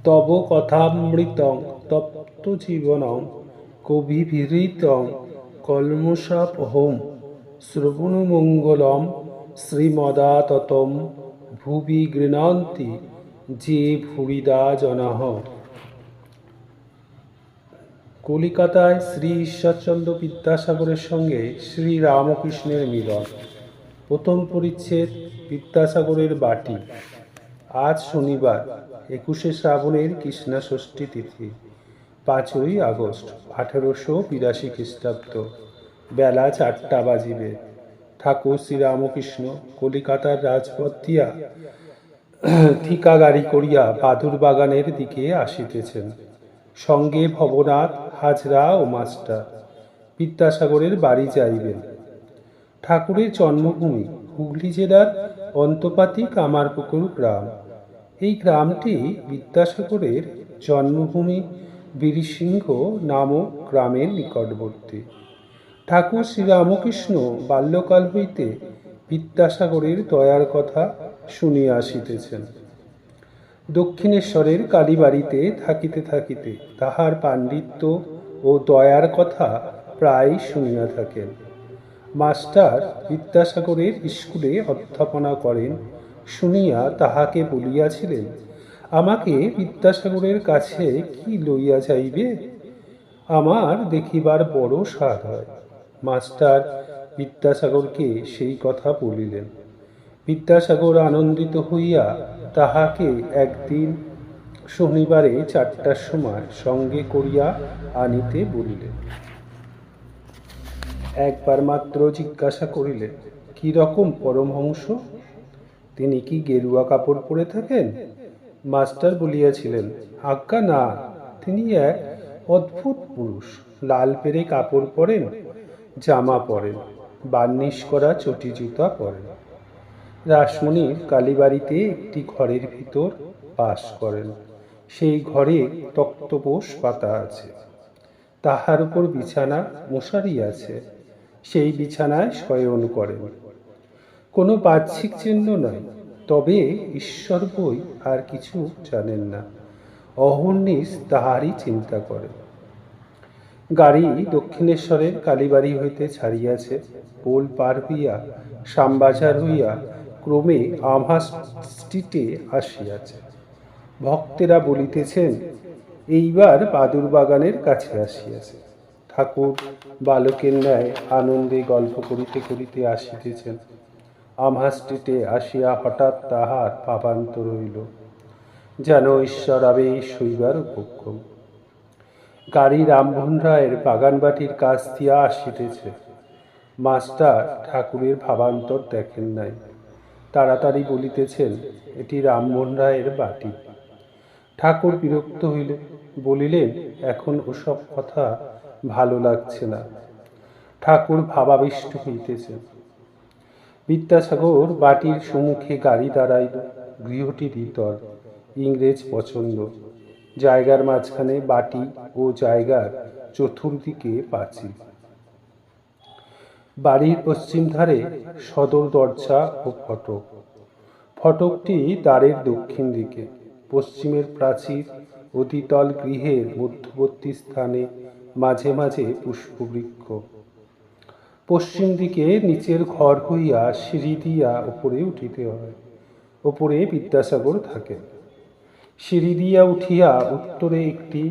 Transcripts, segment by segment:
তব কথামৃতং তপ্ত জীবনং কবিভিরীতং কলমশাপহম শ্রবণমঙ্গলম শ্রীমদাততম ভুবি গৃণন্তি যে ভুরিদা জনঃ। কলিকাতায় শ্রী ঈশ্বরচন্দ্র বিদ্যাসাগরের সঙ্গে শ্রী রামকৃষ্ণের মিলন। প্রথম পরিচ্ছেদ, বিদ্যাসাগরের বাটী। আজ শনিবার 21শে শ্রাবণের কৃষ্ণা ষষ্ঠী তিথি, 5ই আগস্ট 1882 খ্রিস্টাব্দ। বেলা 4টা বাজিবে। ঠাকুর শ্রীরামকৃষ্ণ কলিকাতার রাজপথ দিয়া থিকা গাড়ি করিয়া বাদুর বাগানের দিকে আসিতেছেন। সঙ্গে ভবনাথ, হাজরা ও মাস্টার। বিদ্যাসাগরের বাড়ি যাইবেন। ঠাকুরের জন্মভূমি হুগলি জেলার অন্তপাতি কামারপুকুর গ্রাম। এই গ্রামটি বিদ্যাসাগরের জন্মভূমি বীরসিংহ নামক গ্রামের নিকটবর্তী। ঠাকুর শ্রীরামকৃষ্ণ বাল্যকাল হইতে বিদ্যাসাগরের দয়ার কথা শুনিয়া আসিতেছেন। দক্ষিণেশ্বরের কালীবাড়িতে থাকিতে থাকিতে তাহার পাণ্ডিত্য ও দয়ার কথা প্রায় শুনিয়া থাকেন। মাস্টার বিদ্যাসাগরের স্কুলে অধ্যাপনা করেন শুনিয়া তাহাকে বলিয়াছিলেন, আমাকে বিদ্যাসাগরের কাছে কি লইয়া যাইবে? আমার দেখিবার বড় সাধ হয়। মাস্টার বিদ্যাসাগরকে সেই কথা বলিলেন। বিদ্যাসাগর আনন্দিত হইয়া তাহাকে একদিন শনিবারে 4টার সময় সঙ্গে করিয়া আনিতে বলিলেন। একবার মাত্র জিজ্ঞাসা করিলেন, কি রকম পরমহংস? তিনি কি গেরুয়া কাপড় পরে থাকেন? মাস্টার বলিয়াছিলেন, আজ্ঞা না, তিনি এক অদ্ভুত পুরুষ। লাল পেরে কাপড় পরেন, জামা পরেন, বার্নিশ করা চটি জুতা পরেন। রাসমণির কালীবাড়িতে একটি ঘরের ভিতর বাস করেন। সেই ঘরে তক্তপোষ পাতা আছে, তাহার উপর বিছানা, মশারি আছে। সেই বিছানায় শয়ন করেন। কোনো বাহ্যিক চিহ্ন নয়, তবে ঈশ্বর বই আর কিছু জানেন না। অহর্নিশ তাহারই চিন্তা করেন। গাড়ি দক্ষিণেশ্বরের কালীবাড়ি হইতে ছাড়িয়াছে। পোল পার হইয়া শ্যামবাজার হইয়া ক্রমে আমহা স্ট্রিটে আসিয়াছে। ভক্তেরা বলিতেছেন, এইবার বাদুর বাগানের কাছে আসিয়াছে। ঠাকুর বালকের ন্যায় আনন্দে গল্প করিতে করিতে আসিতেছেন। আমহা স্ট্রিটে আসিয়া হঠাৎ তাহার ভাবান্তর হইল, যেন ঈশ্বর আবেশ হইবার উপক্রম। গাড়ি রামমোহন রায়ের বাগানবাটির কাছ দিয়া আসিতেছে। মাস্টার ঠাকুরের ভাবান্তর দেখেন নাই। তাড়াতাড়ি বলিতেছেন, এটি রামমোহন রায়ের বাটি। ঠাকুর বিরক্ত হইলেন, বলিলেন, এখন ওসব কথা ভালো লাগছে না। ঠাকুর ভাবাবিষ্ট হইতেছেন। বিদ্যাসাগর বাটির সম্মুখে গাড়ি দাঁড়াইল। গৃহটি দ্বিতল, ইংরেজ পছন্দ। জায়গার মাঝখানে বাটি ও জায়গার চতুর্দিকে পাঁচিল। বাড়ির পশ্চিম ধারে সদর দরজা ও ফটক। ফটকটি দ্বারের দক্ষিণ দিকে। পশ্চিমের প্রাচীর ও দ্বিতল গৃহের মধ্যবর্তী স্থানে মাঝে মাঝে পুষ্পবৃক্ষ। পশ্চিম দিকে নিচের ঘর হইয়া সিঁড়ি দিয়া উপরে উঠিতে হয়। উপরে বিদ্যাসাগর থাকেন। সিঁড়ি দিয়া উঠিয়া উত্তরে একটি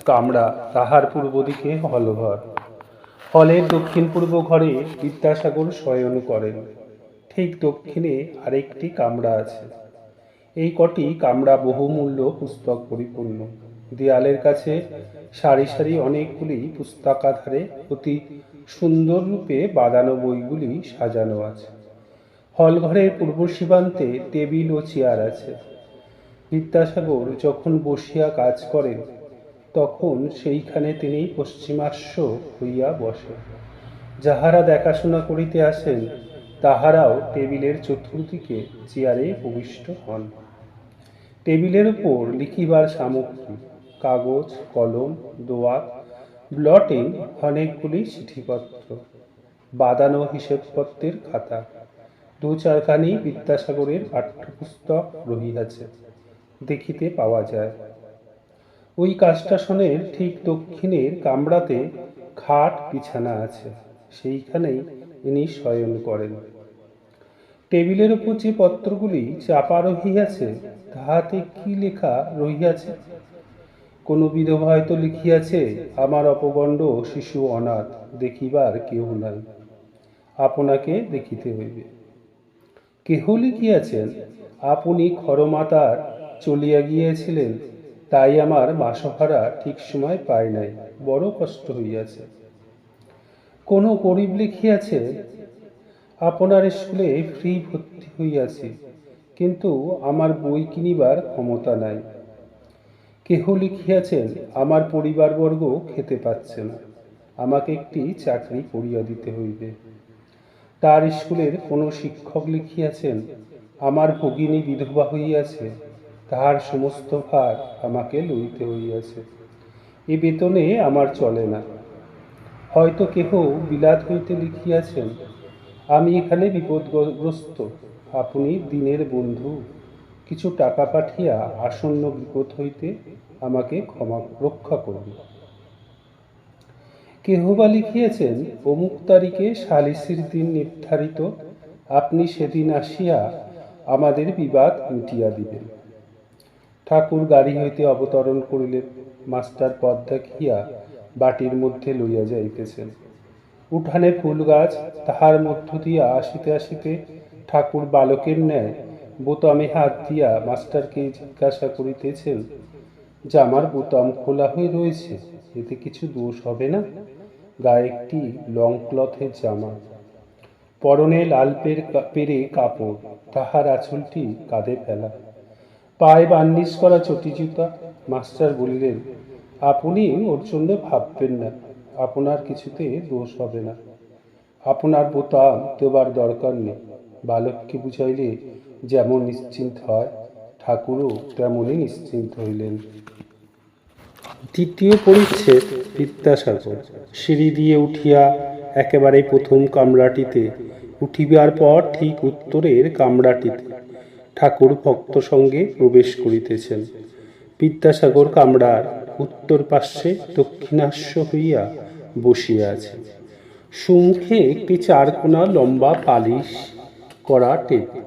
কামরা, তাহার পূর্ব দিকে হলঘর। হলের দক্ষিণ পূর্ব ঘরে বিদ্যাসাগর শয়ন করেন। ঠিক দক্ষিণে আরেকটি কামরা আছে। এই কটি কামরা বহুমূল্য পুস্তক পরিপূর্ণ। দেয়ালের কাছে সারি সারি অনেকগুলি পুস্তকাধারে অতি সুন্দর রূপে বাঁধানো বইগুলি সাজানো আছে। হলঘরের পূর্ব সীমান্তে টেবিল ও চেয়ার আছে। বিদ্যাসাগর যখন বসিয়া কাজ করেন, তখন সেইখানে তিনি পশ্চিমাস্য হইয়া বসেন। যাহারা দেখাশোনা করিতে আসেন, তাহারাও টেবিলের চতুর্দিকে চেয়ারে উপবিষ্ট হন। টেবিলের উপর লিখিবার সামগ্রী, কাগজ, কলম, দোয়াত, ব্লটিং, অনেকগুলি চিঠিপত্র। বাঁধানো হিসেবপত্রের খাতা, দু চারখানি বিদ্যাসাগরের পাঠ্যপুস্তক রহিয়াছে, দেখিতে পাওয়া যায়। ওই কাষ্টাসনের ঠিক দক্ষিণের কামরাতে খাট বিছানা আছে, সেইখানেই ইনি শয়ন করেন। টেবিলের উপর যে পত্রগুলি চাপা রহিয়াছে, তাহাতে কি লেখা রহিয়াছে? কোনো বিধবা হয়তো লিখিয়াছে, আমার অপগণ্ড শিশু অনাথ, দেখিবার কেহ নাই, আপনাকে দেখিতে হইবে। কেহ লিখিয়াছেন, আপনি খরমাতার চলিয়া গিয়েছিলেন, তাই আমার মাসভাড়া ঠিক সময় পাই নাই, বড় কষ্ট হইয়াছে। কোনো গরিব লিখিয়াছে, আপনার স্কুলে ফ্রি ভর্তি হইয়াছি, কিন্তু আমার বই কিনিবার ক্ষমতা নাই। কেহ লিখিয়াছেন, আমার পরিবারবর্গ খেতে পাচ্ছে না, আমাকে একটি চাকরি করিয়া দিতে হইবে। তার স্কুলের কোনো শিক্ষক লিখিয়াছেন, আমার ভগিনী বিধবা হইয়াছে, তাহার সমস্ত ভার আমাকে লইতে হইয়াছে, এ বেতনে আমার চলে না। হয়তো কেহ বিলাত হইতে লিখিয়াছেন, আমি এখানে বিপদগ্রস্ত, আপনি দিনের বন্ধু, কিছু টাকা পাঠিয়া আসন্ন বিপদ হইতে আমাকে রক্ষা করুন। কেহ বা লিখিয়েছেন, অমুক তারিখে সালিসির দিন নির্ধারিত, আপনি সেদিন আসিয়া আমাদের বিবাদ মিটিয়া দিবেন। ঠাকুর গাড়ি হইতে অবতরণ করিলেন, মাস্টার পথ দেখিয়া বাটির মধ্যে লইয়া যাইতেছেন। উঠানে ফুল গাছ, তাহার মধ্য দিয়া আসিতে আসিতে ঠাকুর বালকের ন্যায় বোতামে হাত দিয়া মাস্টারকে জিজ্ঞাসা করিতেছেন, জামার বোতাম খোলা হয়ে রয়েছে, এতে কিছু দোষ হবে না? গায়ে একটি লং ক্লথের জামা, পরনে লাল পেরে কাপড়, তাহার আঁচলটি কাঁধে ফেলা, পায়ে বার্নিশ করা চটি জুতা। মাস্টার বলিলেন, আপনি ওর জন্য ভাববেন না, আপনার কিছুতে দোষ হবে না, আপনার বোতাম দেবার দরকার নেই। বালককে বুঝাইলে যেমন নিশ্চিন্ত হয়, ঠাকুরও তেমনই নিশ্চিন্ত হইলেন। দ্বিতীয় পরিচ্ছেদ, বিদ্যাসাগর। সিঁড়ি দিয়ে উঠিয়া একেবারে প্রথম কামরাটিতে উঠিবার পর ঠিক উত্তরের কামরাটিতে ঠাকুর ভক্ত সঙ্গে প্রবেশ করিতেছেন। বিদ্যাসাগর কামরার উত্তর পার্শ্বে দক্ষিণাস্য হইয়া বসিয়া আছে। সম্মুখে একটি চারকোনা লম্বা পালিশ করা টেবিল,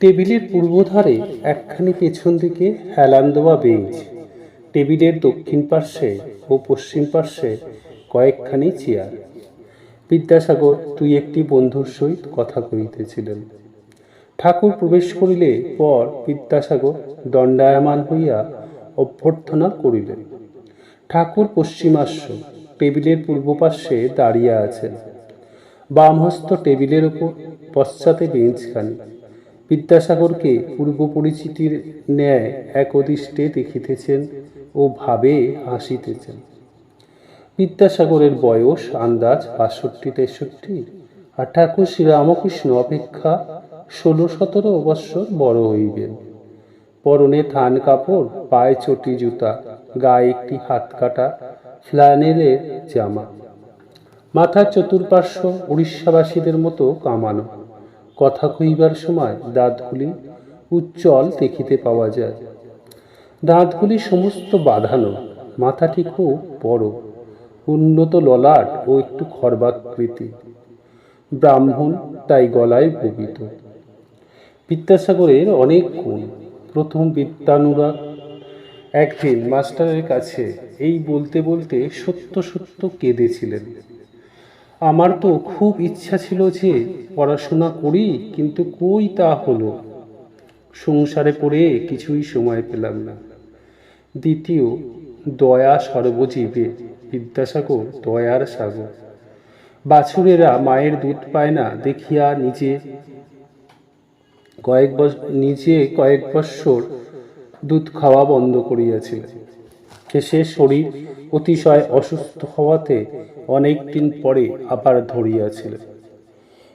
টেবিলের পূর্বধারে একখানি পেছন দিকে হেলান দেওয়া বেঞ্চ, টেবিলের দক্ষিণ পার্শ্বে ও পশ্চিম পার্শ্বে কয়েকখানি চেয়ার। বিদ্যাসাগর দুই একটি বন্ধুর সহিত কথা কহিতেছিলেন। ঠাকুর প্রবেশ করিলে পর বিদ্যাসাগর দণ্ডায়মান হইয়া অভ্যর্থনা করিলেন। ঠাকুর পশ্চিমাস্য, টেবিলের পূর্ব পার্শ্বে দাঁড়িয়ে আছেন, বামহস্ত টেবিলের উপর, পশ্চাতে বেঞ্চখানি। বিদ্যাসাগরকে পূর্ব পরিচিতির ন্যায় একদৃষ্টে দেখিতেছেন ও ভাবে হাসিতেছেন। বিদ্যাসাগরের বয়স আন্দাজ ৬২-৬৩, আর ঠাকুর শ্রীরামকৃষ্ণ অপেক্ষা ১৬-১৭ বৎসর বড় হইবেন। পরনে থান কাপড়, পায়ে চটি জুতা, গায়ে একটি হাত কাটা ফ্ল্যানেলের জামা, মাথার চতুর্পার্শ্ব উড়িষ্যাবাসীদের মতো কামানো। কথা কহিবার সময় দাঁতগুলি উজ্জ্বল দেখিতে পাওয়া যায়। দাঁতগুলি সমস্ত বাঁধানো, মাথাটি খুব বড়, উন্নত ললাট ও একটু খর্বাকৃতি। ব্রাহ্মণ, তাই গলায় ববিত। বিদ্যাসাগরের অনেক গুণ। প্রথম বিদ্যানুরাগ। একদিন মাস্টারের কাছে এই বলতে বলতে সত্য সত্য কেঁদেছিলেন। আমার তো খুব ইচ্ছা ছিল যে পড়াশোনা করি, কিন্তু কই তা হলো, সংসারে পড়ে কিছুই সময় পেলাম না। দ্বিতীয়, দয়া সর্বজীবে। বিদ্যাসাগর দয়ার সাগর। বাছুরেরা মায়ের দুধ পায় না দেখিয়া নিজে কয়েক বৎসর দুধ খাওয়া বন্ধ করিয়াছিলেন। শেষে শরীর অতিশয় অসুস্থ হওয়াতে অনেক দিন পরে আবার ধরিয়াছিলেন।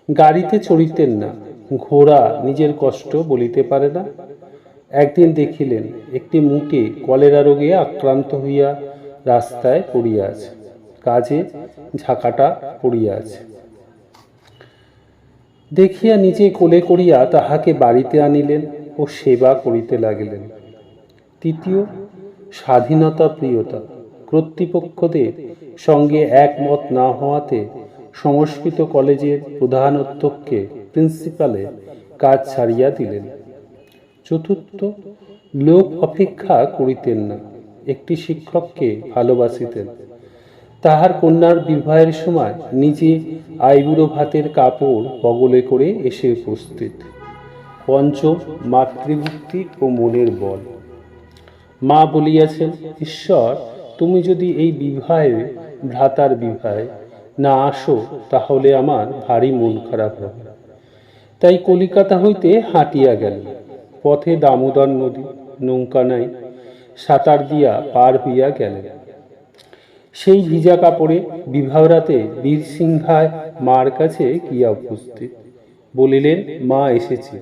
গাড়িতে চড়িতেন না, ঘোড়া নিজের কষ্ট বলিতে পারে না। একদিন দেখিলেন একটি মুটে কলেরা রোগে আক্রান্ত হইয়া রাস্তায় পড়িয়া আছে। কাজে ঝাঁকাটা পড়িয়া আছে। দেখিয়া নিজে কোলে করিয়া তাহাকে বাড়িতে আনিলেন ও সেবা করিতে লাগিলেন। তৃতীয়, স্বাধীনতা প্রিয়তা। কর্তৃপক্ষদের সঙ্গে একমত না হওয়াতে সংস্কৃত কলেজের প্রধান অধ্যক্ষকে প্রিন্সিপালে কাজ ছাড়িয়া দিলেন। চতুর্থ, লোক অপেক্ষা করিতেন না, একটি শিক্ষককে ভালোবাসিতেন। তাহার কন্যার বিবাহের সময় নিজে আইবুড়ো ভাতের কাপড় বগলে করে এসে উপস্থিত। পঞ্চম, মাতৃভক্তি ও মনের বল। মা বলিয়াছেন, ঈশ্বর, তুমি যদি এই বিবাহে, ভ্রাতার বিবাহে না আসো তাহলে আমার ভারী মন খারাপ হবে। তাই কলিকাতা হইতে হাঁটিয়া গেল। পথে দামোদর নদী, নৌকা নাই, সাঁতার দিয়া পার হইয়া গেলেন। সেই ভিজা কাপড়ে বিভাবরাতে বীরসিংহায় মার কাছে গিয়া উপস্থিত। বলিলেন, মা এসেছে।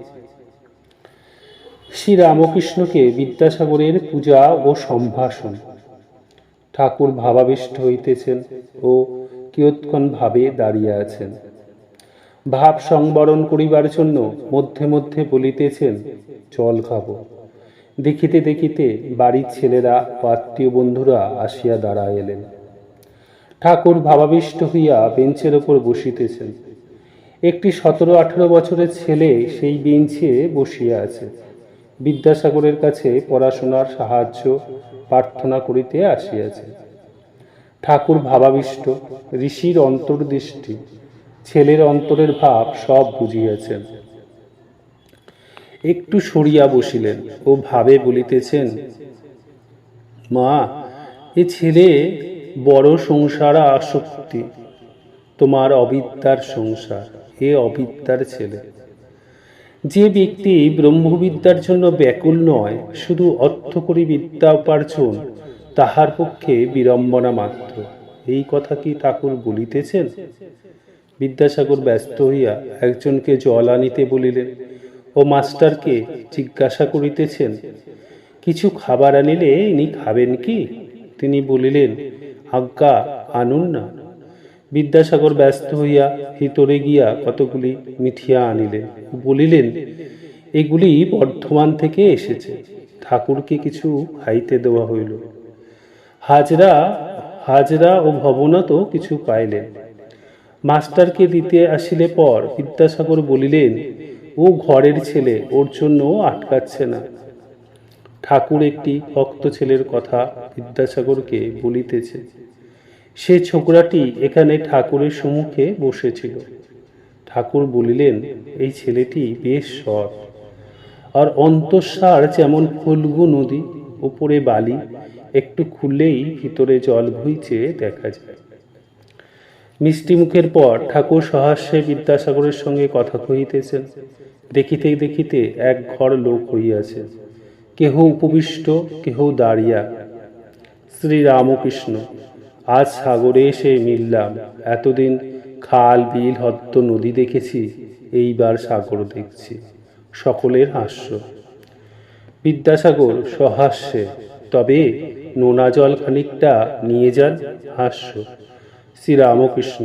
শ্রী রামকৃষ্ণকে বিদ্যাসাগরের পূজা ও সম্ভাষণ। ঠাকুর ভাবাবিষ্ট হইতেছেন ও কিয়ৎক্ষণ ভাবে দাঁড়িয়ে আছেন। ভাব সংবরণ করিবার জন্য মধ্যে মধ্যে বলিতেছেন, জল খাব। দেখিতে দেখিতে বাড়ির ছেলেরা ও আত্মীয় বন্ধুরা আসিয়া দাঁড়াইলেন। ঠাকুর ভাবাবিষ্ট হইয়া বেঞ্চের ওপর বসিতেছেন। একটি 17-18 বছরের ছেলে সেই বেঞ্চে বসিয়া আছে। বিদ্যাসাগরের কাছে পড়াশোনার সাহায্য প্রার্থনা করিতে আসিয়াছে। ঠাকুর ভাবাবিষ্ট, ঋষির অন্তর্দৃষ্টি, ছেলের অন্তরের ভাব সব বুঝিয়াছেন। একটু সরিয়া বসিলেন ও ভাবে বলিতেছেন, মা, এ ছেলে বড় সংসার আসক্তি, তোমার অবিদ্যার সংসার, এ অবিদ্যার ছেলে। যে ব্যক্তি ব্রহ্মবিদ্যার জন্য ব্যাকুল নয়, শুধু অর্থকরী বিদ্যা উপার্জন, তাহার পক্ষে বিড়ম্বনা মাত্র। এই কথা কি ঠাকুর বলিতেছেন? বিদ্যাসাগর ব্যস্ত হইয়া একজনকে জল আনিতে বলিলেন ও মাস্টারকে জিজ্ঞাসা করিতেছেন, কিছু খাবার আনিলে ইনি খাবেন কি? তিনি বলিলেন, আজ্ঞা, আনুন না। বিদ্যাসাগর ব্যস্ত হইয়া ভিতরে গিয়া কতগুলি মিঠিয়া আনিলেন, বলিলেন, এগুলি বর্ধমান থেকে এসেছে, ঠাকুরকে কিছু খাইতে দেওয়া হইল। হাজরা ও ভবনত কিছু পাইলেন। মাস্টারকে দিতে আসিলে পর বিদ্যাসাগর বলিলেন, ও ঘরের ছেলে, ওর জন্য আটকাচ্ছে না। ঠাকুর একটি ভক্ত ছেলের কথা বিদ্যাসাগরকে বলিতেছে। সে ছোকরাটি এখানে ঠাকুরের সম্মুখে বসেছিল। ঠাকুর বলিলেন, এই ছেলেটি বেশ সৎ, আর অন্তঃসার যেমন ফল্গু নদী, উপরে বালি, একটু খুললেই ভিতরে জল বইছে দেখা যায়। মিষ্টি মুখের পর ঠাকুর সহাস্যে বিদ্যাসাগরের সঙ্গে কথা কহিতেছেন। দেখিতে দেখিতে এক ঘর লোক হইয়াছে, কেহ উপবিষ্ট, কেহ দাঁড়িয়া। শ্রী রামকৃষ্ণ, আজ সাগরে এসে মিললাম। এতদিন খাল, বিল, হদ্দ, নদী দেখেছি, এইবার সাগর দেখছি। সকলের হাস্য। বিদ্যাসাগর সহাস্যে, তবে নোনা জল খানিকটা নিয়ে যান। হাস্য। শ্রী রামকৃষ্ণ,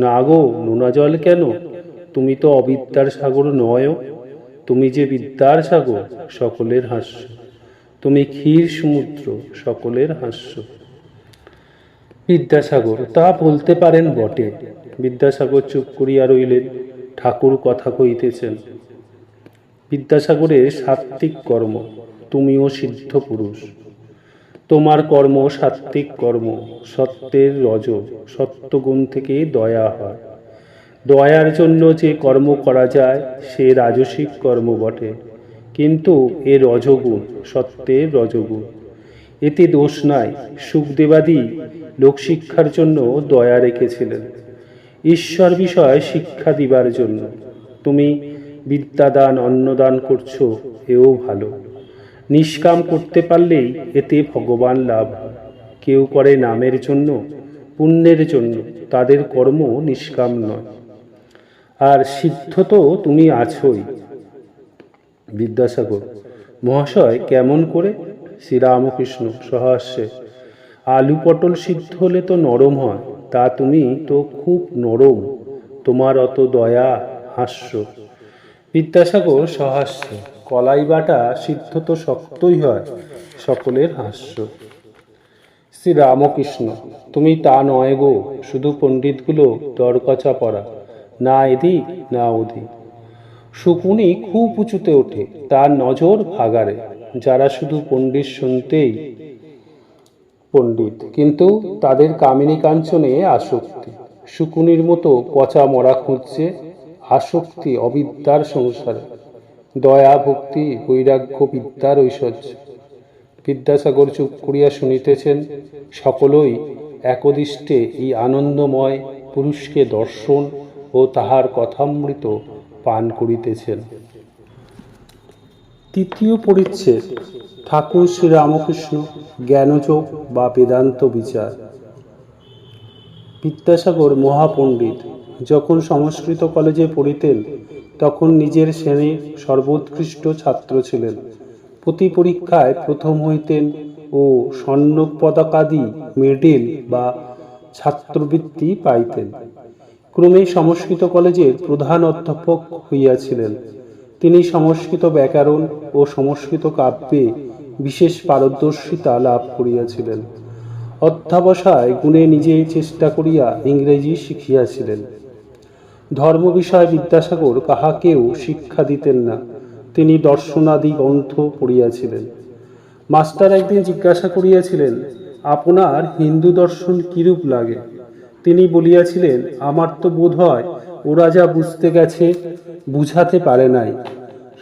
না গো, নোনা জল কেন? তুমি তো অবিদ্যার সাগর নয়, তুমি যে বিদ্যার সাগর। সকলের হাস্য। তুমি ক্ষীর সমুদ্র। সকলের হাস্য। বিদ্যাসাগর, তা বলতে পারেন বটে। বিদ্যাসাগর চুপ করিয়া রইলেন। ঠাকুর কথা কহিতেছেন। বিদ্যাসাগরের সাত্ত্বিক কর্ম, তুমিও সিদ্ধ পুরুষ, তোমার কর্ম সাত্ত্বিক কর্ম। সত্যের রজ, সত্যগুণ থেকে দয়া হয়। দয়ার জন্য যে কর্ম করা যায় সে রাজসিক কর্ম বটে, কিন্তু এ রজগুণ, সত্যের রজগুণ। এতে দোষ নাই। সুখদেবাদি লোকশিক্ষার জন্য দয়া রেখেছিলেন, ঈশ্বর বিষয় শিক্ষা দিবার জন্য। তুমি বিদ্যাদান, অন্নদান করছো, এও ভালো। নিষ্কাম করতে পারলেই এতে ভগবান লাভ হয়। কেউ করে নামের জন্য, পুণ্যের জন্য, তাদের কর্ম নিষ্কাম নয়। আর সিদ্ধ তো তুমি আছোই। বিদ্যাসাগর, মহাশয়, কেমন করে? শ্রীরামকৃষ্ণ সহাস্যে, আলু পটল সিদ্ধ হলে তো নরম হয়, তা তুমি তো খুব নরম, তোমার অত দয়া, হাস্য। বিদ্যাসাগর সহাস্যে, কলাই বাটা সিদ্ধ তো শক্তই হয়, সকলের হাস্য। শ্রী রামকৃষ্ণ, তুমি তা নয় গো, শুধু পণ্ডিতগুলো দরকচা পড়া, না এদিক না ওদিক। শকুনি খুব উঁচুতে ওঠে, তার নজর ভাগাড়ে, যারা শুধু পণ্ডিত শুনতেই পণ্ডিত, কিন্তু তাদের কামিনী কাঞ্চনে আসক্তি। শকুনির মতো পচা মরা খুঁজছে, আসক্তি অবিদ্যার সংসারে, দয়া ভক্তি বৈরাগ্য বিদ্যার ঐশ্বর্য। বিদ্যাসাগর চুপ করিয়া শুনিতেছেন, সকলই একদৃষ্টে এই আনন্দময় পুরুষকে দর্শন ও তাহার কথামৃত পান করিতেছেন। তৃতীয় পরিচ্ছেদ, ঠাকুর শ্রীরামকৃষ্ণ, জ্ঞানযোগ বা বেদান্ত বিচার। বিদ্যাসাগর মহাপণ্ডিত। যখন সংস্কৃত কলেজে পড়িতেন তখন নিজের শ্রেণীর সর্বোৎকৃষ্ট ছাত্র ছিলেন। প্রতি পরীক্ষায় প্রথম হইতেন ও স্বর্ণক পদকাদি মেডেল বা ছাত্রবৃত্তি পাইতেন। ক্রমে সংস্কৃত কলেজের প্রধান অধ্যাপক হইয়াছিলেন। তিনি সংস্কৃত ব্যাকরণ ও সংস্কৃত কাব্যে বিশেষ পারদর্শিতা লাভ করিয়াছিলেন। অধ্যাবসায় গুণে নিজে চেষ্টা করিয়া ইংরেজি শিখিয়াছিলেন। ধর্ম বিষয়ে বিদ্যাসাগর কাহাকেও শিক্ষা দিতেন না, তিনি দর্শনাদি গ্রন্থ পড়িয়াছিলেন। মাস্টার একদিন জিজ্ঞাসা করিয়াছিলেন, আপনার হিন্দু দর্শন কিরূপ লাগে? তিনি বলিয়াছিলেন, আমার তো বোধ হয় ওরা যা বুঝতে গেছে বুঝাতে পারে নাই।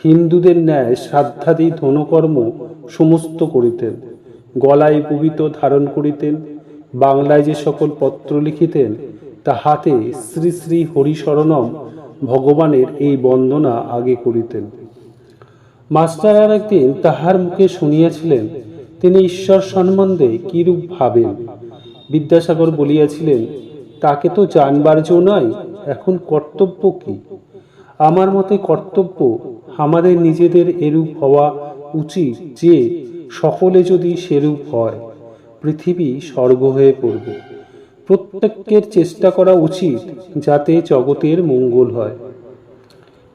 হিন্দুদের ন্যায় শ্রাদ্ধাদি ধনকর্ম সমস্ত করিতেন, গলায় পবিত্র ধারণ করিতেন, বাংলায় যে সকল পত্র লিখিতেন তাহাতে শ্রী শ্রী হরিশরণম ভগবানের এই বন্দনা আগে করিতেন। মাস্টার আর একদিন তাহার মুখে শুনিয়াছিলেন, তিনি ঈশ্বর সম্বন্ধে কিরূপ ভাবেন। বিদ্যাসাগর বলিয়াছিলেন, তাকে তো জানবার জো নাই, এখন কর্তব্য কি? আমার মতে কর্তব্য আমাদের নিজেদের এরূপ হওয়া উচিত যে সকলে যদি সেরূপ হয় পৃথিবী স্বর্গ হয়ে পড়বে। প্রত্যেকের চেষ্টা করা উচিত যাতে জগতের মঙ্গল হয়।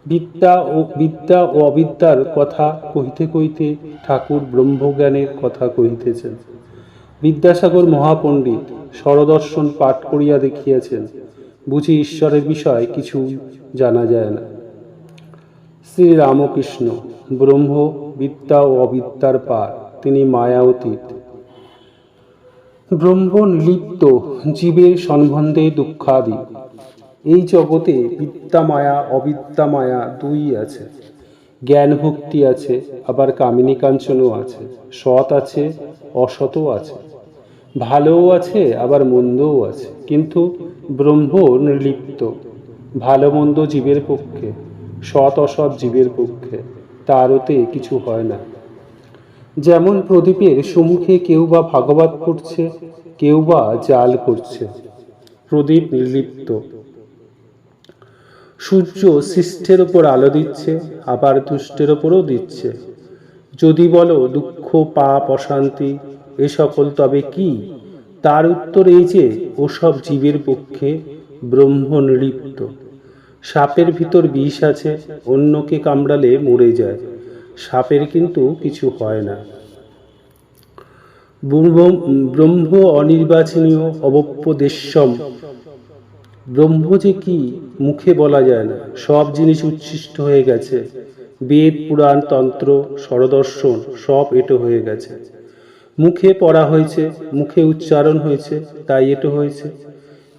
বিদ্যা ও অবিদ্যার কথা কহিতে কহিতে ঠাকুর ব্রহ্মজ্ঞানের কথা কহিতেছেন। বিদ্যাসাগর মহাপণ্ডিত, স্বরদর্শন পাঠ করিয়া দেখিয়াছেন, বুঝি ঈশ্বরের বিষয় কিছু জানা যায় না। শ্রী রামকৃষ্ণ, ব্রহ্ম বিদ্যা ও অবিদ্যার পার, তিনি মায়া অতীত। ব্রহ্ম নিলিপ্ত, জীবের সম্বন্ধে দুঃখাদি। এই জগতে বিদ্যা মায়া অবিদ্যা মায়া দুই আছে, জ্ঞান ভক্তি আছে, আবার কামিনী কাঞ্চনও আছে, সৎ আছে অসৎও আছে, ভালোও আছে আবার মন্দও আছে, কিন্তু ব্রহ্ম নির্লিপ্ত। ভালো মন্দ জীবের পক্ষে, সৎ অসৎ জীবের পক্ষে, তারতে কিছু হয় না। যেমন প্রদীপের সম্মুখে কেউ বা ভাগবত পড়ছে, কেউ বা জাল করছে, প্রদীপ নির্লিপ্ত। সূর্য শিষ্টের ওপর আলো দিচ্ছে, আবার দুষ্টের ওপরও দিচ্ছে। যদি বলো দুঃখ পাপ অশান্তি এ সকল তবে কি, তার উত্তর এই যে ওসব জীবের পক্ষে, ব্রহ্ম নির্লিপ্ত। সাপের ভিতর বিষ আছে, অন্যকে কামড়ালে মরে যায়, সাপের কিন্তু কিছু হয় না। ব্রহ্ম অনির্বাচনীয় অবপ্রদেশ্যম। ব্রহ্ম যে কি মুখে বলা যায় না, সব জিনিস উচ্ছিষ্ট হয়ে গেছে। বেদ পুরাণ তন্ত্র স্বরদর্শন সব এটো হয়ে গেছে, মুখে পড়া হয়েছে, মুখে উচ্চারণ হয়েছে, তাই এটো হয়েছে।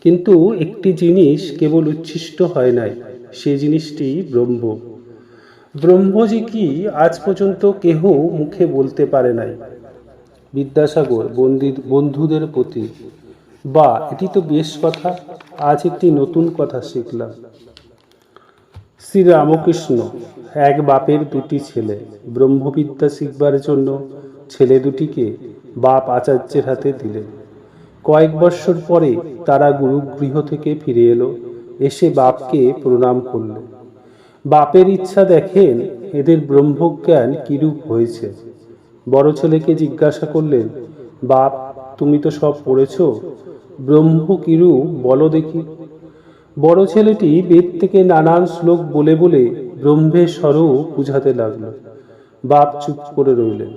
কিন্তু একটি জিনিস কেবল উচ্ছিষ্ট হয় নাই, সে জিনিসটি ব্রহ্ম। ব্রহ্ম যে কি আজ পর্যন্ত কেহ মুখে বলতে পারে নাই। বিদ্যাসাগর বন্ধুদের প্রতি, বা এটি তো বেশ কথা, আজ একটি নতুন কথা শিখলাম। শ্রী রামকৃষ্ণ, এক বাপের দুটি ছেলে। ব্রহ্মবিদ্যা শিখবার জন্য ছেলে দুটিকে বাপ আচার্যের হাতে দিলেন। কয়েক বৎসর পরে তারা গুরুগৃহ থেকে ফিরে এলো, এসে বাপকে প্রণাম করল। বাপের ইচ্ছা দেখেন এদের ব্রহ্মজ্ঞান কিরূপ হয়েছে। বড় ছেলেকে জিজ্ঞাসা করলেন, বাপ তুমি তো সব পড়েছ, ব্রহ্ম কিরূপ বলো দেখি। বড় ছেলেটি বেদ থেকে নানান শ্লোক বলে বলে ব্রহ্মের স্বরূপ বুঝাতে লাগলো। বাপ চুপ করে রইলেন।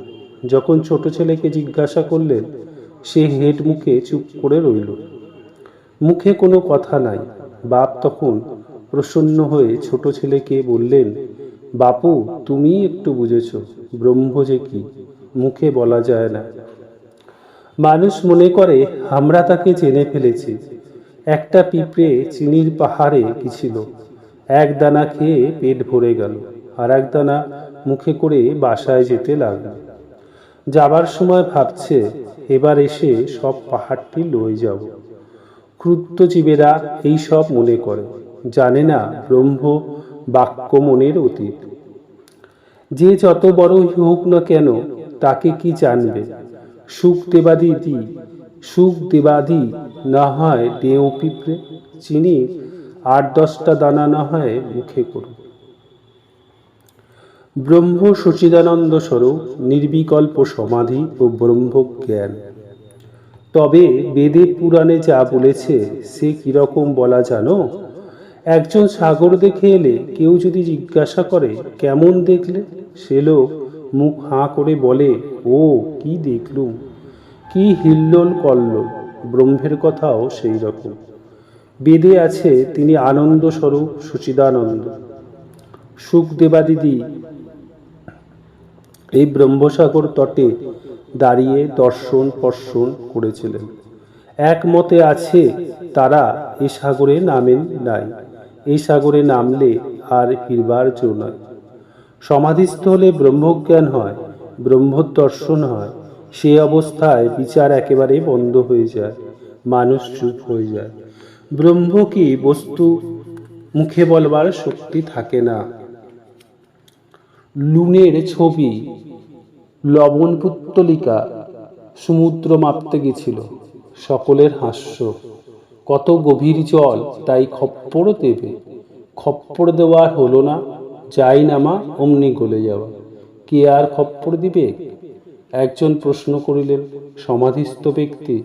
যখন ছোট ছেলেকে জিজ্ঞাসা করলেন, সে হেঁট মুখে চুপ করে রইল, মুখে কোনো কথা নাই। বাপ তখন প্রসন্ন হয়ে ছোট ছেলেকে বললেন, বাপু, তুমি একটু বুঝেছ, ব্রহ্ম যে কি মুখে বলা যায় না। মানুষ মনে করে আমরা তাকে জেনে ফেলেছি। একটা পিঁপড়ে চিনির পাহাড়ে গেছিল, এক দানা খেয়ে পেট ভরে গেল, আর এক দানা মুখে করে বাসায় যেতে লাগলো। যাবার সময় ভাবছে, এবার এসে সব পাহাড়টি লয়ে যাব। ক্ষুদ্র জীবেরা এই সব মনে করে, জানে না ব্রহ্ম বাক্য মনের অতীত। যে যত বড়ই হোক না কেন, তাকে কি জানবে? সুখ দেবাদি না হয় দেও পিঁপড়ে, চিনি 8-10টা দানা না হয় মুখে করো। ব্রহ্ম সচিদানন্দ স্বরূপ, নির্বিকল্প সমাধি ও ব্রহ্ম জ্ঞান। তবে বেদে পুরাণে যা বলেছে সে কিরকম বলা জানো? একজন সাগর দেখে এলে কেউ যদি জিজ্ঞাসা করে, কেমন দেখলে? সে লোক মুখ হাঁ করে বলে, ও কি দেখলুম, কি হিল্লোল কল্লোল। ব্রহ্মের কথাও সেই রকম। বেদে আছে তিনি আনন্দ স্বরূপ, সচিদানন্দ। সুখদেবাদিদি এই ব্রহ্মসাগর তটে দাঁড়িয়ে দর্শন পর্শন করেছিলেন। এক মতে আছে তারা এই সাগরে নামেন নাই। এই সাগরে নামলে আর ফিরবার জো নয়। সমাধিস্থ হলে ব্রহ্মজ্ঞান হয়, ব্রহ্মদর্শন হয়। সে অবস্থায় বিচার একেবারে বন্ধ হয়ে যায়, মানুষ চুপ হয়ে যায়। ব্রহ্ম কি বস্তু মুখে বলবার শক্তি থাকে না। লুনের ছবি লবণ পুত্তলিকা সমুদ্র মাপতে গেছিল, সকলের হাস্য। কত গভীর জল, তাই খপ্পড় দেবে। খপ্পড় দেওয়ার হলো না, যাই নামা অমনি গলে যাওয়া। কে আর খপ্পড় দিবে? একজন প্রশ্ন করিলেন, সমাধিস্থ ব্যক্তি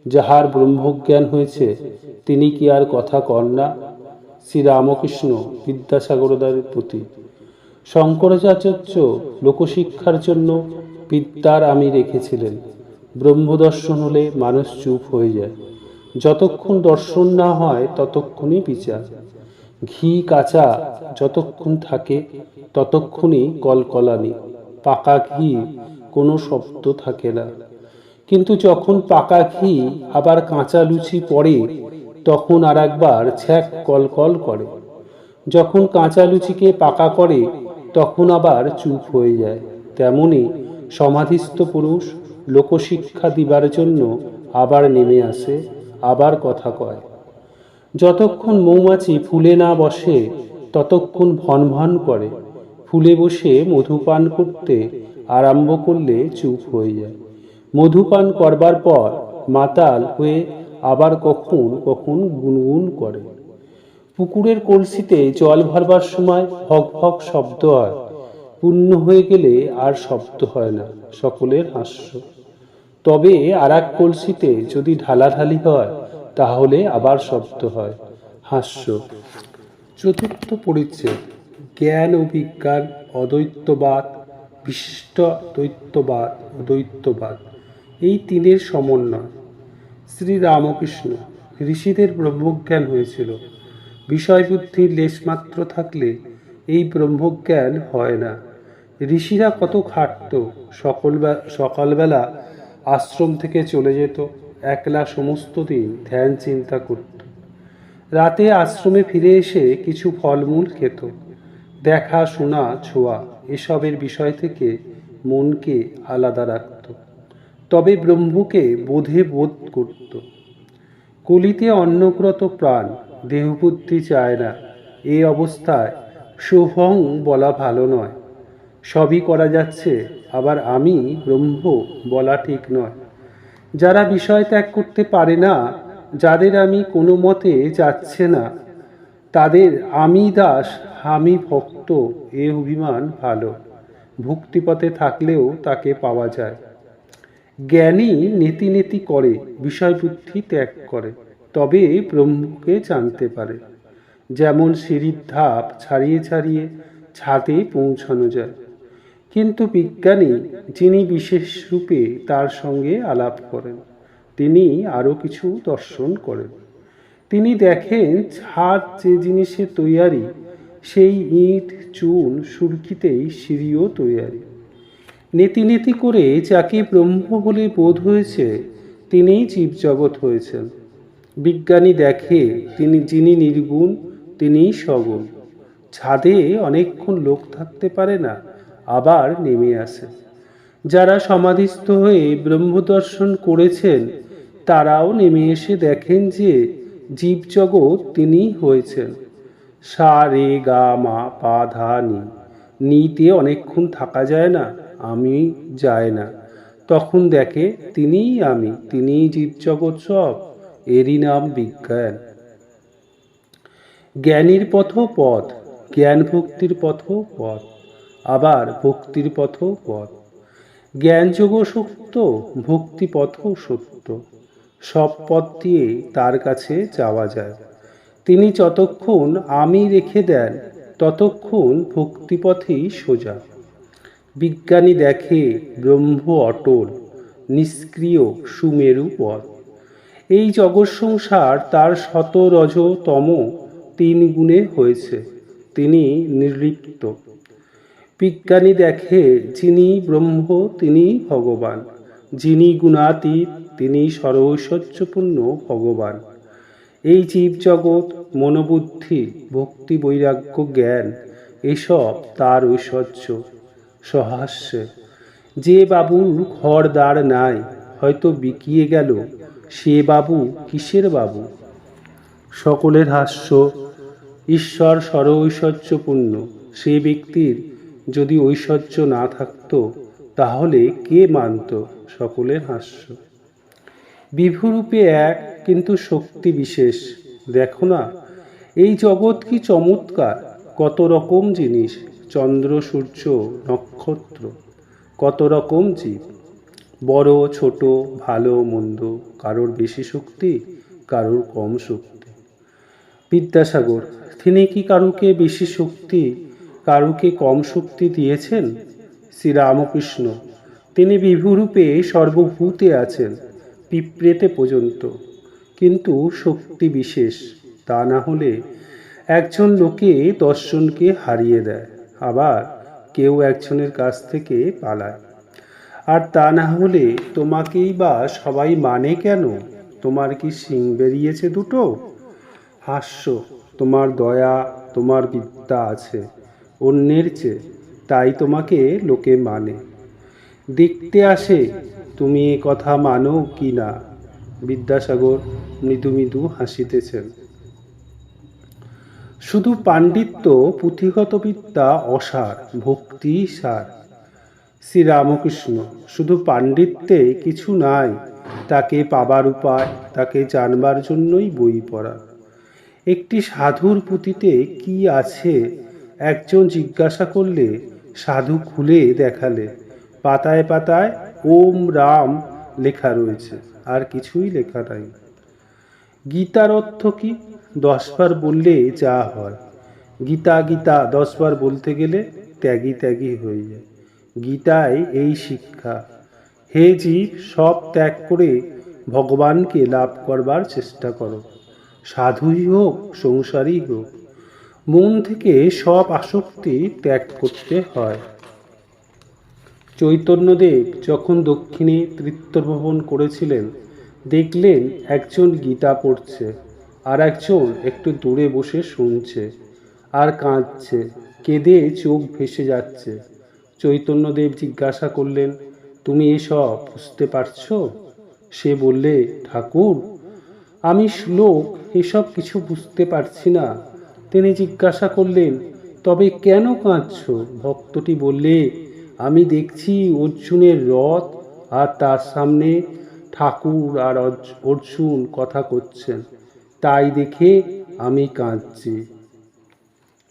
যাহার ব্রহ্মজ্ঞান হয়েছে, তিনি কি আর কথা কন না? শ্রীরামকৃষ্ণ বিদ্যাসাগরদার প্রতি। শঙ্করাচার্য লোকশিক্ষার জন্য বিদ্যার আমি রেখেছিলেন। ব্রহ্মদর্শন হলে মানুষ চুপ হয়ে যায়। যতক্ষণ দর্শন না হয় ততক্ষণই বিচার। ঘি কাঁচা যতক্ষণ থাকে ততক্ষণই কলকলানি। পাকা ঘি কোনো শব্দ থাকে না। কিন্তু যখন পাকা ঘি আবার কাঁচা লুচি পড়ে, তখন আর একবার ছ্যাক কলকল করে। যখন কাঁচা লুচিকে পাকা করে, তখন আবার চুপ হয়ে যায়। তেমনি সমাধিস্থ পুরুষ লোকশিক্ষা দিবার জন্য আবার নেমে আসে, আবার কথা কয়। যতক্ষণ মৌমাছি ফুলে না বসে ততক্ষণ ভন ভন করে। ফুলে বসে মধুপান করতে আরম্ভ করলে চুপ হয়ে যায়। মধুপান করবার পর মাতাল হয়ে আবার কখন কখন গুনগুন করে। পুকুরের কলসিতে জল ভরবার সময় ভক ভক শব্দ হয়, পূর্ণ হয়ে গেলে আর শব্দ হয় না, সকলের হাস্য। তবে আর এক কলসিতে যদি ঢালাঢালি হয়, তাহলে আবার শব্দ হয়, হাস্য। চতুর্থ পরিচ্ছেদ, জ্ঞান ও বিজ্ঞান, অদ্বৈতবাদ, বিশিষ্ট দ্বৈতবাদ ও দ্বৈতবাদ, এই তিনের সমন্বয়। শ্রীরামকৃষ্ণ, ঋষিদের ব্রহ্মজ্ঞান হয়েছিল। বিষয় বুদ্ধির লেশমাত্র থাকলে এই ব্রহ্মজ্ঞান হয় না। ঋষিরা কত খাটত। সকালবেলা আশ্রম থেকে চলে যেত, একলা সমস্ত দিন ধ্যান চিন্তা করত। রাতে আশ্রমে ফিরে এসে কিছু ফলমূল খেত। দেখা শোনা ছোঁয়া এসবের বিষয় থেকে মনকে আলাদা রাখত। তবে ব্রহ্মকে বোধে বোধ করত। কলিতে অন্নগ্রত প্রাণ, দেহবুদ্ধি চায় না। এই অবস্থায় শুভং বলা ভালো নয়। সবই করা যাচ্ছে, আবার আমি ব্রহ্ম বলা ঠিক নয়। যারা বিষয় ত্যাগ করতে পারে না, যাদের আমি কোনো মতে যাচ্ছে না, তাদের আমি দাস আমি ভক্ত এ অভিমান ভালো। ভক্তিপথে থাকলেও তাকে পাওয়া যায়। জ্ঞানী নেতি নেতি করে, বিষয়বুদ্ধি ত্যাগ করে, তবে ব্রহ্মকে জানতে পারে। যেমন সিঁড়ির ধাপ ছাড়িয়ে ছাড়িয়ে ছাদে পৌঁছানো যায়। কিন্তু বিজ্ঞানী, যিনি বিশেষ রূপে তার সঙ্গে আলাপ করেন, তিনি আরও কিছু দর্শন করেন। তিনি দেখেন ছাদ যে জিনিসে তৈয়ারি, সেই ইট চুন সুরকিতেই সিঁড়িও তৈয়ারি। নেতি নেতি করে যাকে ব্রহ্ম বলে বোধ হয়েছে, তিনিই জীবজগৎ হয়েছেন। বিজ্ঞানী দেখে যিনি নির্গুণ, তিনিই সগুণ। ছাদে অনেকক্ষণ লোক থাকতে পারে না, আবার নেমে আসে। যারা সমাধিস্থ হয়ে ব্রহ্মদর্শন করেছেন, তারাও নেমে এসে দেখেন যে জীবজগৎ তিনিই হয়েছেন। সা রে গা মা পা ধা নি, নিতে অনেকক্ষণ থাকা যায় না, আমি যায় না। তখন দেখে তিনিই আমি, তিনিই জীবজগৎ সব। এরই নাম বিজ্ঞান। জ্ঞানীর পথ পথ, জ্ঞান ভক্তির পথ পথ, আবার ভক্তির পথ পথ। জ্ঞানযোগ সত্য, ভক্তি পথ সত্য। সব পথ দিয়ে তার কাছে যাওয়া যায়। তিনি যতক্ষণ আমি রেখে দেন, ততক্ষণ ভক্তিপথেই সোজা। বিজ্ঞানী দেখে ব্রহ্ম অটল, নিষ্ক্রিয় সুমেরু পথ। এই জগৎ সংসার তার শত রজ তম তিন গুণে হয়েছে, তিনি নির্লিপ্ত। বিজ্ঞানী দেখে যিনি ব্রহ্ম তিনি ভগবান, যিনি গুণাতীত তিনি সর্বৈশ্বর্যপূর্ণ ভগবান। এই জীবজগৎ, মনোবুদ্ধি, ভক্তি, বৈরাগ্য, জ্ঞান, এসব তার ঐশ্বর্য। সহাস্যে যে বাবুর ঘর দ্বার নাই, হয়তো বিকিয়ে গেল, সে বাবু কিসের বাবু? সকলের হাস্য। ঈশ্বর সর্বৈশ্বর্যপূর্ণ, সে ব্যক্তির যদি ঐশ্বর্য না থাকত, তাহলে কে মানত? সকলের হাস্য। বিভুরূপে এক, কিন্তু শক্তি বিশেষ। দেখো না, এই জগৎ কি চমৎকার! কত রকম জিনিস, চন্দ্র সূর্য নক্ষত্র, কত রকম জীব, বড় ছোট, ভালো মন্দ, কারোর বেশি শক্তি, কারোর কম শক্তি। বিদ্যাসাগর, তিনি কি কারুকে বেশি শক্তি, কারুকে কম শক্তি দিয়েছেন? শ্রীরামকৃষ্ণ, তিনি বিভুরূপে সর্বভূতে আছেন, পিঁপড়েতে পর্যন্ত, কিন্তু শক্তি বিশেষ। তা না হলে একজন লোকে দর্শনকে হারিয়ে দেয়, আবার কেউ একজনের কাছ থেকে পালায়। আর তা না হলে তোমাকেই বা সবাই মানে কেন? তোমার কি শিং বেরিয়েছে দুটো? হাস্য, তোমার দয়া, তোমার বিদ্যা আছে অন্যের চেয়ে, তাই তোমাকে লোকে মানে। দেখতে আসে তুমি এ কথা মানো কি না। বিদ্যাসাগর মৃদু মৃদু হাসিতেছেন। শুধু পাণ্ডিত্য, পুঁথিগত বিদ্যা অসার, ভক্তি সার। শ্রীরামকৃষ্ণ, শুধু পাণ্ডিত্যে কিছু নাই, তাকে পাবার উপায়, তাকে জানবার জন্যই বই পড়া। একটি সাধুর পুঁথিতে কি আছে একজন জিজ্ঞাসা করলে, সাধু খুলে দেখালে পাতায় পাতায় ওম রাম লেখা রয়েছে, আর কিছুই লেখা নাই। গীতার অর্থ কি? 10 বার বললে যা হয়। গীতা গীতা 10 বার বলতে গেলে ত্যাগী ত্যাগী হয়ে যায়। গীতায় এই শিক্ষা, হে জীব, সব ত্যাগ করে ভগবানকে লাভ করবার চেষ্টা করো। সাধুই হোক, সংসারই হোক, মন থেকে সব আসক্তি ত্যাগ করতে হয়। চৈতন্যদেব যখন দক্ষিণে তীর্থভ্রমণ করেছিলেন, দেখলেন একজন গীতা পড়ছে, আর একজন একটু দূরে বসে শুনছে আর কাঁদছে, কেঁদে চোখ ভেসে যাচ্ছে। চৈতন্যদেব জিজ্ঞাসা করলেন, তুমি এসব বুঝতে পারছো? সে বললে, ঠাকুর, আমি শ্লোক এসব কিছু বুঝতে পারছি না। তিনি জিজ্ঞাসা করলেন, তবে কেন কাঁদছো? ভক্তটি বললে, আমি দেখছি অর্জুনের রথ, আর তার সামনে ঠাকুর আর অর্জুন কথা করছেন, তাই দেখে আমি কাঁদছি।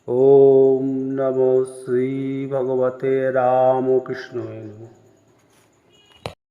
ওম নমঃ শ্রী ভগবতে রামকৃষ্ণায় নমঃ।